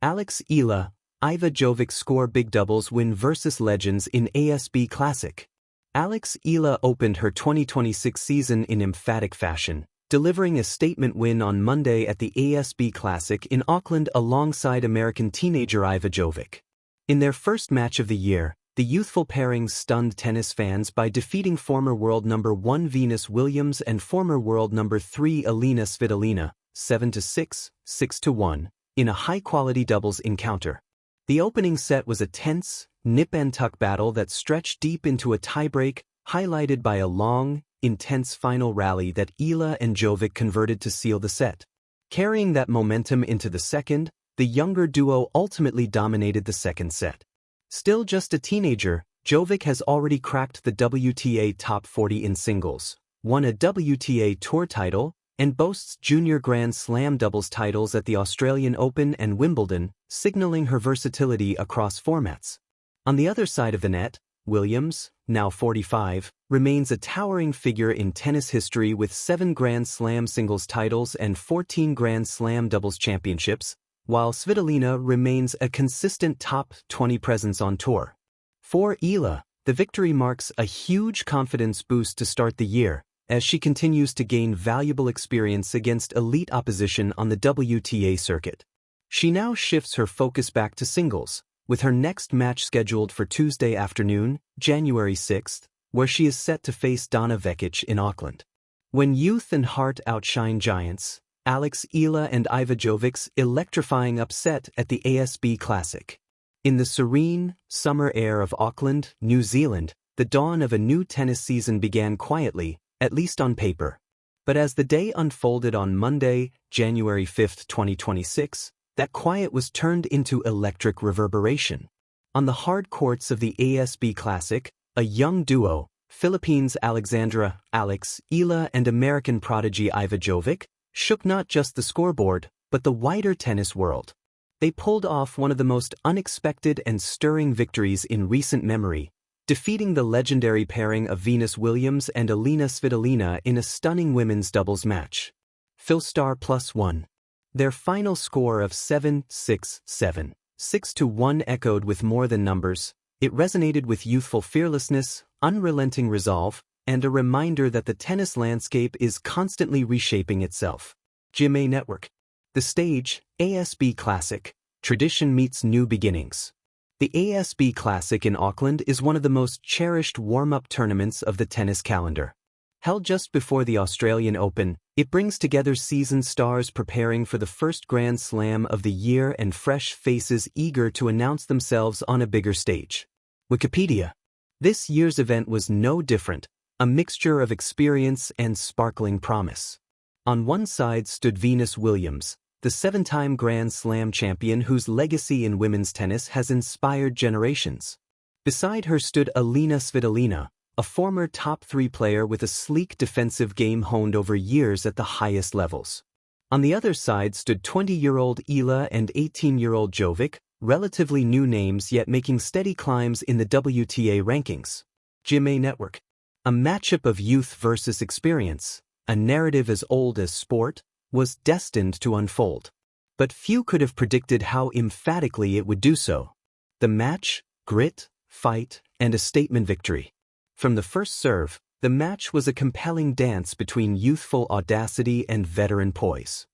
Eala Iva Jovic score big doubles win versus legends in ASB Classic. Eala opened her 2026 season in emphatic fashion, delivering a statement win on Monday at the ASB Classic in Auckland alongside American teenager Iva Jovic. In their first match of the year, the youthful pairing stunned tennis fans by defeating former world number 1 Venus Williams and former world number 3 Alina Svitolina, 7-6, 6-1, in a high-quality doubles encounter. The opening set was a tense, nip-and-tuck battle that stretched deep into a tiebreak, highlighted by a long, intense final rally that Eala and Jovic converted to seal the set. Carrying that momentum into the second, the younger duo ultimately dominated the second set. Still just a teenager, Jovic has already cracked the WTA top 40 in singles, won a WTA Tour title, and boasts junior Grand Slam doubles titles at the Australian Open and Wimbledon, signaling her versatility across formats. On the other side of the net, Williams, now 45, remains a towering figure in tennis history with 7 Grand Slam singles titles and 14 Grand Slam doubles championships, while Svitolina remains a consistent top 20 presence on tour. For Eala, the victory marks a huge confidence boost to start the year, as she continues to gain valuable experience against elite opposition on the WTA circuit. She now shifts her focus back to singles, with her next match scheduled for Tuesday afternoon, January 6th, where she is set to face Donna Vekic in Auckland. When youth and heart outshine giants, Eala and Iva Jovic's electrifying upset at the ASB Classic. In the serene, summer air of Auckland, New Zealand, the dawn of a new tennis season began quietly, at least on paper. But as the day unfolded on Monday, January 5, 2026, that quiet was turned into electric reverberation. On the hard courts of the ASB Classic, a young duo, Philippines' Eala and American prodigy Iva Jovic, shook not just the scoreboard, but the wider tennis world. They pulled off one of the most unexpected and stirring victories in recent memory, defeating the legendary pairing of Venus Williams and Alina Svitolina in a stunning women's doubles match. Philstar +1. Their final score of 7-6-7, 6-1 echoed with more than numbers. It resonated with youthful fearlessness, unrelenting resolve, and a reminder that the tennis landscape is constantly reshaping itself. GMA Network. The stage, ASB Classic, tradition meets new beginnings. The ASB Classic in Auckland is one of the most cherished warm-up tournaments of the tennis calendar. Held just before the Australian Open, it brings together seasoned stars preparing for the first Grand Slam of the year and fresh faces eager to announce themselves on a bigger stage. Wikipedia. This year's event was no different, a mixture of experience and sparkling promise. On one side stood Venus Williams, the 7-time Grand Slam champion whose legacy in women's tennis has inspired generations. Beside her stood Alina Svitolina, a former top 3 player with a sleek defensive game honed over years at the highest levels. On the other side stood 20-year-old Eala and 18-year-old Jovic, relatively new names yet making steady climbs in the WTA rankings. GMA Network. A matchup of youth versus experience, a narrative as old as sport, was destined to unfold. But few could have predicted how emphatically it would do so. The match, grit, fight, and a statement victory. From the first serve, the match was a compelling dance between youthful audacity and veteran poise.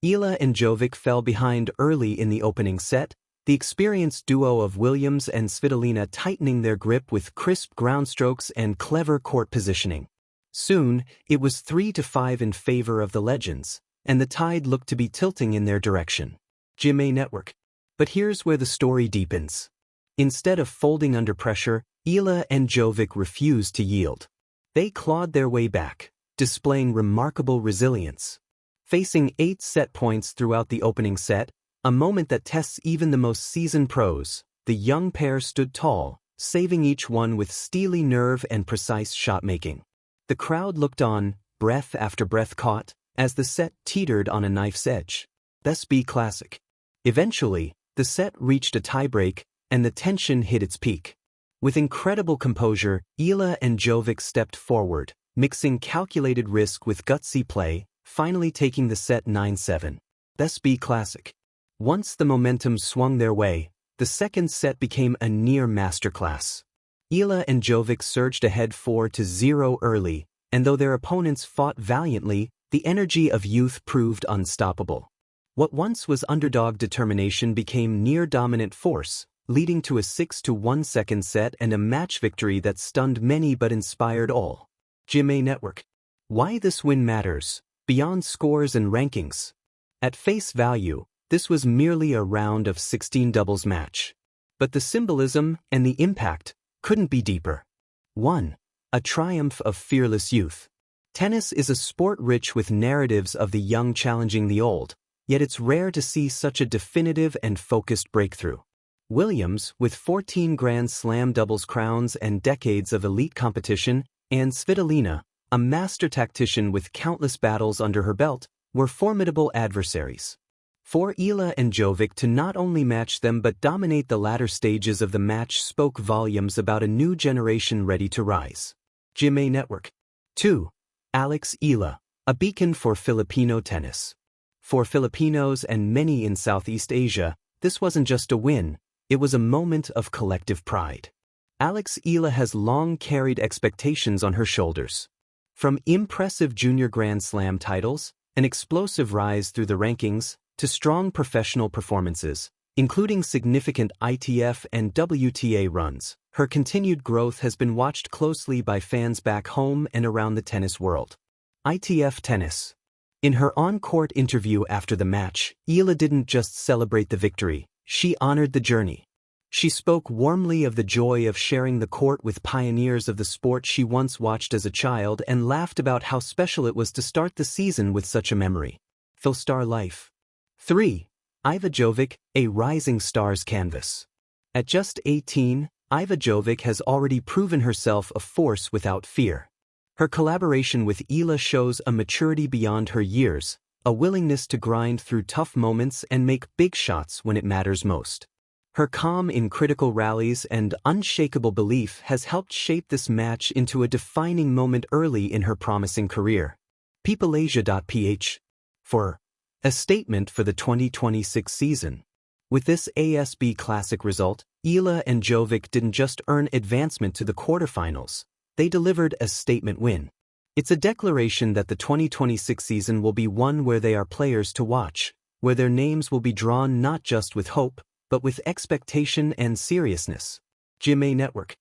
Eala and Jovic fell behind early in the opening set, the experienced duo of Williams and Svitolina tightening their grip with crisp ground strokes and clever court positioning. Soon, it was 3-5 in favor of the legends, and the tide looked to be tilting in their direction. GMA Network. But here's where the story deepens. Instead of folding under pressure, Eala and Jovic refused to yield. They clawed their way back, displaying remarkable resilience. Facing 8 set points throughout the opening set, a moment that tests even the most seasoned pros, the young pair stood tall, saving each one with steely nerve and precise shot-making. The crowd looked on, breath after breath caught, as the set teetered on a knife's edge. ASB Classic. Eventually, the set reached a tiebreak, and the tension hit its peak. With incredible composure, Eala and Jovic stepped forward, mixing calculated risk with gutsy play, finally taking the set 9-7. ASB Classic. Once the momentum swung their way, the second set became a near masterclass. Eala and Jovic surged ahead 4-0 early, and though their opponents fought valiantly, the energy of youth proved unstoppable. What once was underdog determination became near dominant force, leading to a 6-1 second set and a match victory that stunned many but inspired all. GMA Network. Why this win matters, beyond scores and rankings. At face value, this was merely a round of 16 doubles match. But the symbolism and the impact couldn't be deeper. 1. A triumph of fearless youth. Tennis is a sport rich with narratives of the young challenging the old, yet it's rare to see such a definitive and focused breakthrough. Williams, with 14 Grand Slam doubles crowns and decades of elite competition, and Svitolina, a master tactician with countless battles under her belt, were formidable adversaries. For Eala and Jovic to not only match them but dominate the latter stages of the match spoke volumes about a new generation ready to rise. GMA Network. 2. Alex Eala, a beacon for Filipino tennis. For Filipinos and many in Southeast Asia, this wasn't just a win, it was a moment of collective pride. Alex Eala has long carried expectations on her shoulders. From impressive junior Grand Slam titles, an explosive rise through the rankings, to strong professional performances, including significant ITF and WTA runs, her continued growth has been watched closely by fans back home and around the tennis world. ITF Tennis. In her on-court interview after the match, Eala didn't just celebrate the victory, she honored the journey. She spoke warmly of the joy of sharing the court with pioneers of the sport she once watched as a child and laughed about how special it was to start the season with such a memory. Philstar Life. 3. Iva Jovic, a rising star's canvas. At just 18, Iva Jovic has already proven herself a force without fear. Her collaboration with Eala shows a maturity beyond her years, a willingness to grind through tough moments and make big shots when it matters most. Her calm in critical rallies and unshakable belief has helped shape this match into a defining moment early in her promising career. PeopleAsia.ph. For a statement for the 2026 season. With this ASB Classic result, Eala and Jovic didn't just earn advancement to the quarterfinals, they delivered a statement win. It's a declaration that the 2026 season will be one where they are players to watch, where their names will be drawn not just with hope, but with expectation and seriousness. GMA Network.